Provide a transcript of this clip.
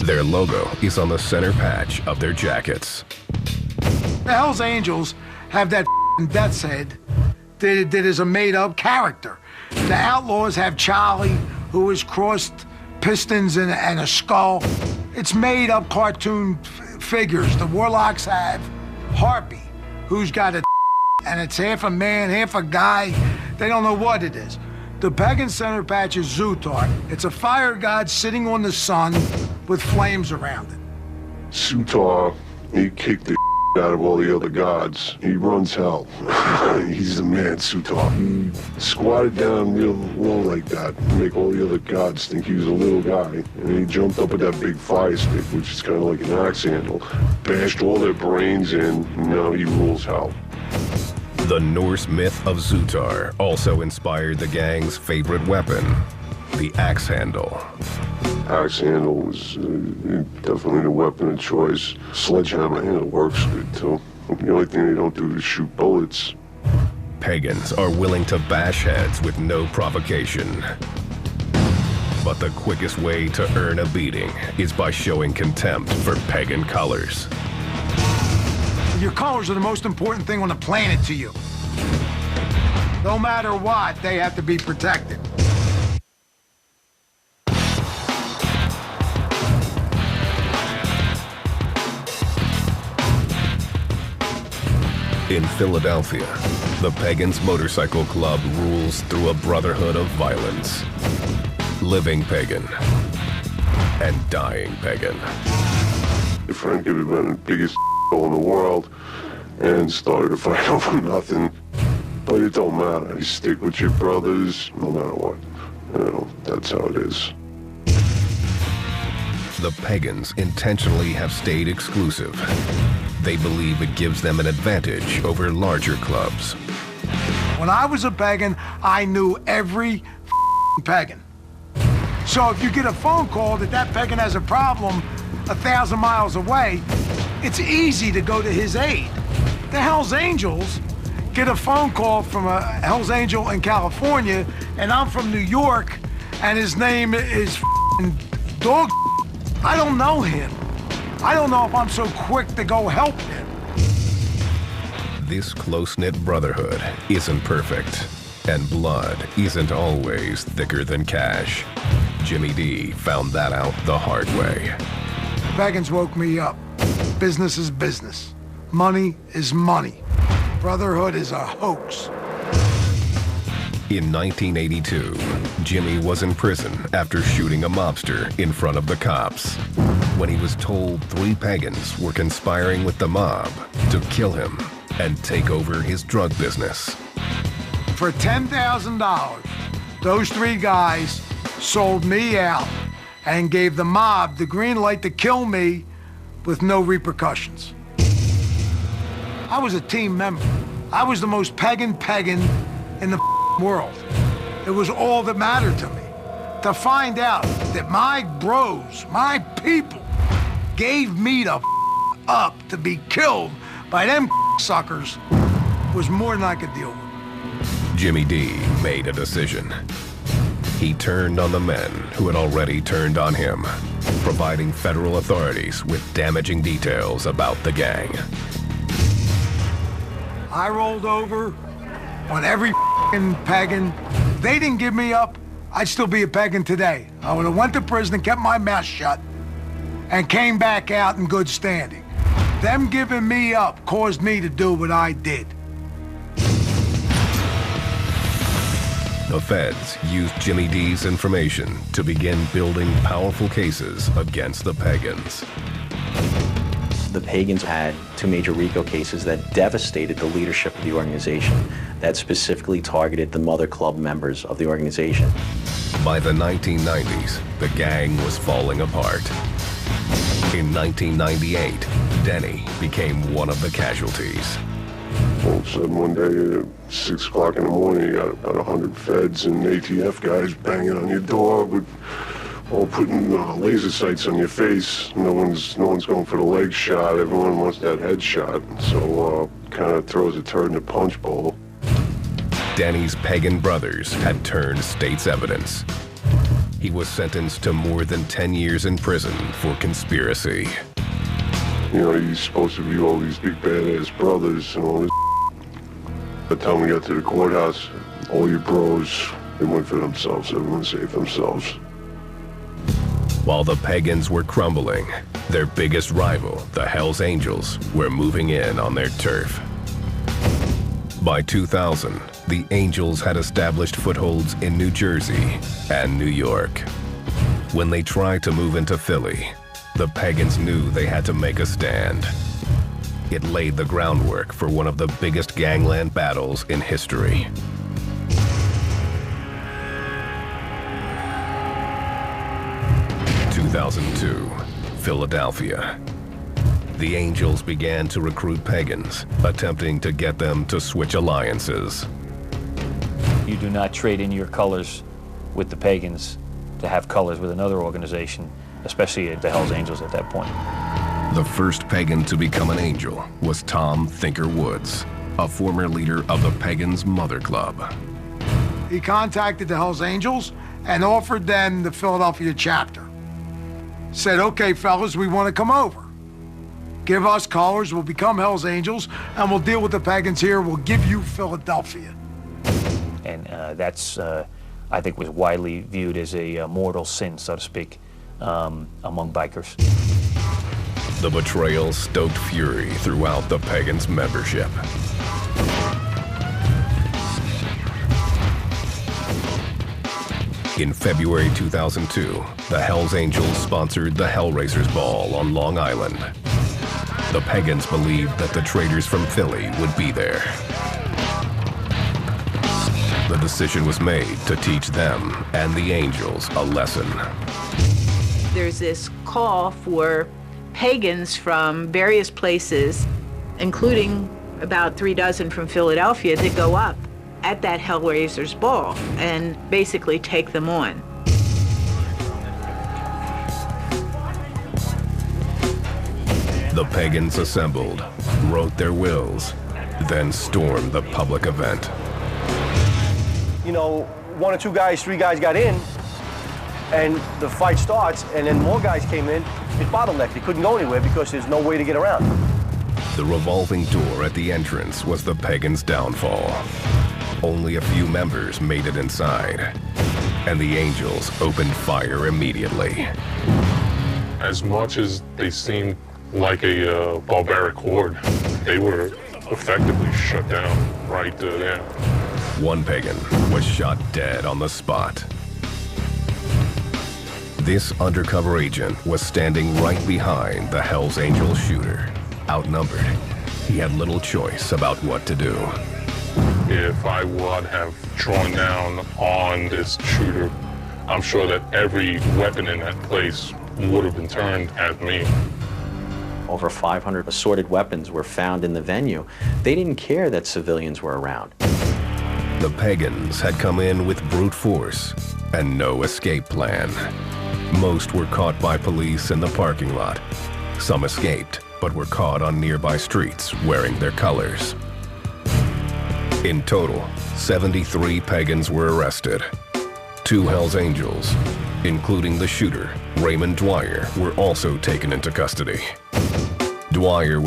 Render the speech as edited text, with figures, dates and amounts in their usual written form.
Their logo is on the center patch of their jackets. The Hells Angels have that death's head that is a made-up character. The Outlaws have Charlie, who is crossed pistons and a skull. It's made-up cartoon figures. The Warlocks have Harpy, who's got a and it's half a man, half a guy. They don't know what it is. The pagan center patch is Zutar. It's a fire god sitting on the sun with flames around it. Zutar, he kicked the out of all the other gods. He runs hell. He's the man, Zutar. He squatted down real low like that to make all the other gods think he was a little guy. And he jumped up with that big fire stick, which is kind of like an axe handle, bashed all their brains in, and now he rules hell. The Norse myth of Zutar also inspired the gang's favorite weapon, the axe handle. Axe handle was definitely the weapon of choice. Sledgehammer handle works good too. The only thing they don't do is shoot bullets. Pagans are willing to bash heads with no provocation. But the quickest way to earn a beating is by showing contempt for pagan colors. Your colors are the most important thing on the planet to you. No matter what, they have to be protected. In Philadelphia, the Pagans Motorcycle Club rules through a brotherhood of violence. Living pagan and dying pagan. Your friend could have been the biggest in the world and started a fight over nothing. But it don't matter. You stick with your brothers no matter what. You know, that's how it is. The Pagans intentionally have stayed exclusive. They believe it gives them an advantage over larger clubs. When I was a pagan, I knew every pagan. So if you get a phone call that pagan has a problem 1,000 miles away, it's easy to go to his aid. The Hells Angels get a phone call from a Hells Angel in California, and I'm from New York, and his name is Dog. I don't know him. I don't know if I'm so quick to go help him. This close-knit brotherhood isn't perfect, and blood isn't always thicker than cash. Jimmy D found that out the hard way. Pagans woke me up. Business is business. Money is money. Brotherhood is a hoax. In 1982, Jimmy was in prison after shooting a mobster in front of the cops. When he was told 3 pagans were conspiring with the mob to kill him and take over his drug business. For $10,000, those 3 guys sold me out and gave the mob the green light to kill me with no repercussions. I was a team member. I was the most pagan in the world. It was all that mattered to me. To find out that my bros, my people, gave me the up to be killed by them suckers was more than I could deal with. Jimmy D made a decision. He turned on the men who had already turned on him, providing federal authorities with damaging details about the gang. I rolled over on every pagan. If they didn't give me up, I'd still be a pagan today. I would have went to prison and kept my mouth shut and came back out in good standing. Them giving me up caused me to do what I did. The feds used Jimmy D's information to begin building powerful cases against the Pagans. The Pagans had 2 major RICO cases that devastated the leadership of the organization, that specifically targeted the Mother Club members of the organization. By the 1990s, the gang was falling apart. In 1998, Denny became one of the casualties. All of a sudden one day at 6 o'clock in the morning, you got about 100 feds and ATF guys banging on your door with all putting laser sights on your face. No one's going for the leg shot. Everyone wants that head shot. So kind of throws a turd in the punch bowl. Danny's pagan brothers had turned state's evidence. He was sentenced to more than 10 years in prison for conspiracy. You know, he's supposed to be all these big badass brothers and all this. By the time we got to the courthouse, all your bros, they went for themselves. Everyone saved themselves. While the Pagans were crumbling, their biggest rival, the Hells Angels, were moving in on their turf. By 2000, the Angels had established footholds in New Jersey and New York. When they tried to move into Philly, the Pagans knew they had to make a stand. It laid the groundwork for one of the biggest gangland battles in history. In 2002, Philadelphia. The Angels began to recruit Pagans, attempting to get them to switch alliances. You do not trade in your colors with the Pagans to have colors with another organization, especially the Hells Angels at that point. The first Pagan to become an Angel was Tom Thinker Woods, a former leader of the Pagans Mother Club. He contacted the Hells Angels and offered them the Philadelphia chapter. Said, okay, fellas, we want to come over. Give us colors, we'll become Hells Angels, and we'll deal with the Pagans here. We'll give you Philadelphia. And that's, I think, was widely viewed as a mortal sin, so to speak, among bikers. The betrayal stoked fury throughout the Pagans' membership. In February 2002, the Hells Angels sponsored the Hellraisers Ball on Long Island. The Pagans believed that the traders from Philly would be there. The decision was made to teach them and the Angels a lesson. There's this call for Pagans from various places, including about 3 dozen from Philadelphia, to go up at that Hellraisers Ball and basically take them on. The Pagans assembled, wrote their wills, then stormed the public event. You know, 1 or 2 guys, 3 guys got in, and the fight starts, and then more guys came in. It's bottlenecked. They couldn't go anywhere because there's no way to get around. The revolving door at the entrance was the Pagans' downfall. Only a few members made it inside, and the Angels opened fire immediately. As much as they seemed like a barbaric horde, they were effectively shut down right there. One Pagan was shot dead on the spot. This undercover agent was standing right behind the Hells Angel shooter. Outnumbered, he had little choice about what to do. If I would have drawn down on this shooter, I'm sure that every weapon in that place would have been turned at me. Over 500 assorted weapons were found in the venue. They didn't care that civilians were around. The Pagans had come in with brute force and no escape plan. Most were caught by police in the parking lot. Some escaped, but were caught on nearby streets wearing their colors. In total, 73 Pagans were arrested. 2 Hells Angels, including the shooter, Raymond Dwyer, were also taken into custody. Dwyer